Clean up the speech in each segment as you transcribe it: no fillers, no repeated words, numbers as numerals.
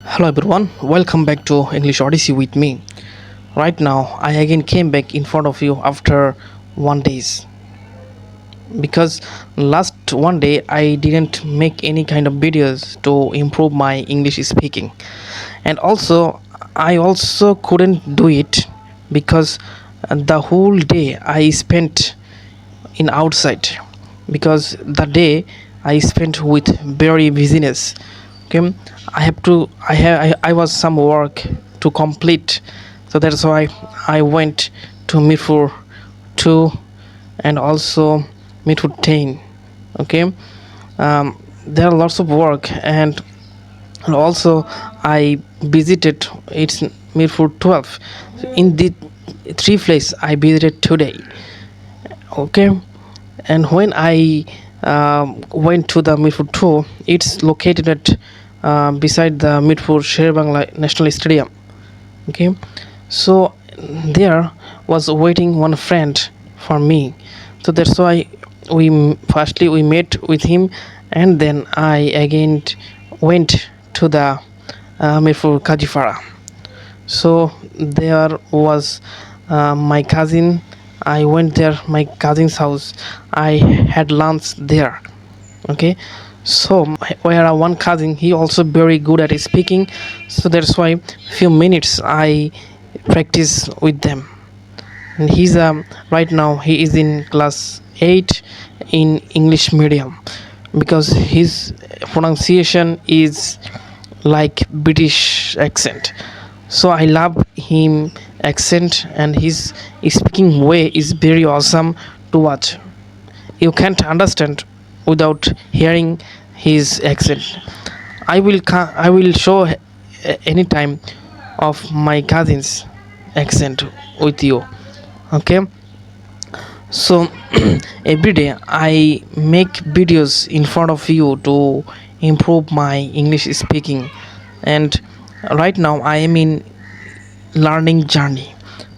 Hello everyone, welcome back to English Odyssey with me. Right now, I again came back in front of you after 1 days because last 1 day I didn't make any kind of videos to improve my English speaking, and also I also couldn't do it because the whole day I spent in outside because the day I spent with very busyness. Okay, I was some work to complete, so that's why I went to Mirpur 2 and also Mirpur 10. Okay, there are lots of work, and also I visited it's Mirpur 12. In the three places I visited today. Okay, and when I went to the Mirpur 2, it's located at beside the Mirpur Sher Bangla National Stadium. Okay, so there was waiting one friend for me, so that's why firstly we met with him, and then I again went to the Mirpur Kajifara. So there was my cousin. I went there my cousin's house. I had lunch there. Okay, so where one cousin, he also very good at speaking, so that's why few minutes I practice with them. And he's right now he is in class 8 in English medium because his pronunciation is like British accent. So I love him accent, and his speaking way is very awesome to watch. You can't understand without hearing his accent. I will show anytime of my cousin's accent with you. Okay, so every day I make videos in front of you to improve my English speaking, and right now I am in learning journey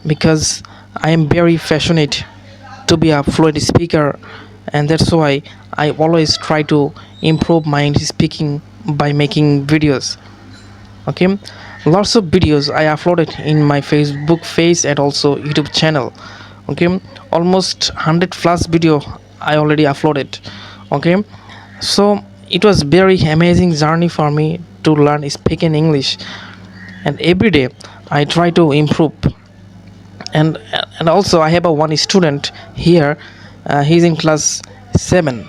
because I am very passionate to be a fluent speaker, and that's why I always try to improve my English speaking by making videos. Okay, lots of videos I uploaded in my Facebook page and also YouTube channel. Okay, almost 100 plus video I already uploaded. Okay, so it was very amazing journey for me to learn speaking English, and every day I try to improve. And also I have a one student here. He's in class 7.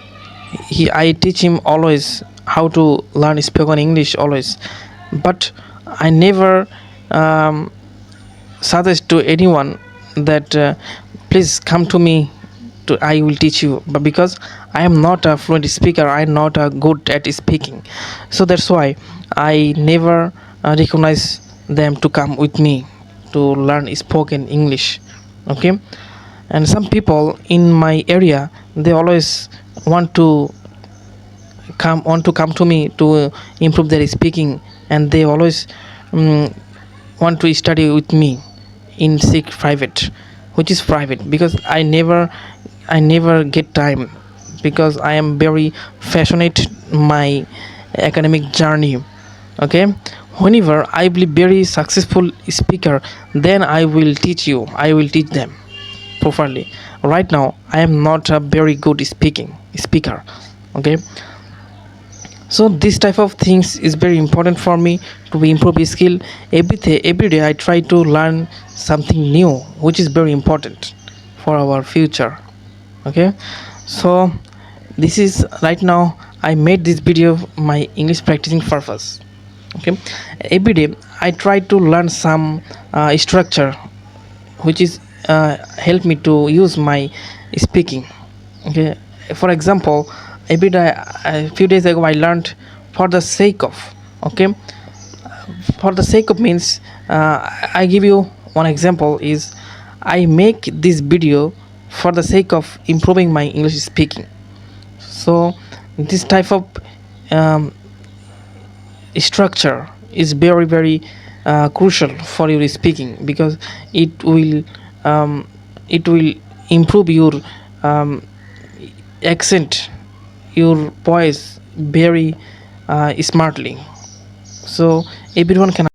I teach him always how to learn spoken English always, but I never um, suggest to anyone that please come to me to I will teach you, but because I am not a fluent speaker, I am not good at speaking, so that's why I never recognize them to come with me to learn spoken English. Okay, and some people in my area, they always want to come to me to improve their speaking, and they always um, want to study with me in sick private, which is private, because I never get time because I am very passionate my academic journey. Okay, whenever I will be very successful speaker, then I will teach them properly. Right now I am not a very good speaking speaker. Okay, so this type of things is very important for me to improve a skill. Every day I try to learn something new, which is very important for our future. Okay, so this is right now I made this video my English practicing purpose. Okay, every day I try to learn some structure which is help me to use my speaking. Okay, for example, every day a few days ago I learned for the sake of. Okay, for the sake of means I give you one example is I make this video for the sake of improving my English speaking. So this type of um, structure is very crucial for your speaking because it will um, it will improve your um, accent, your voice very smartly. So everyone can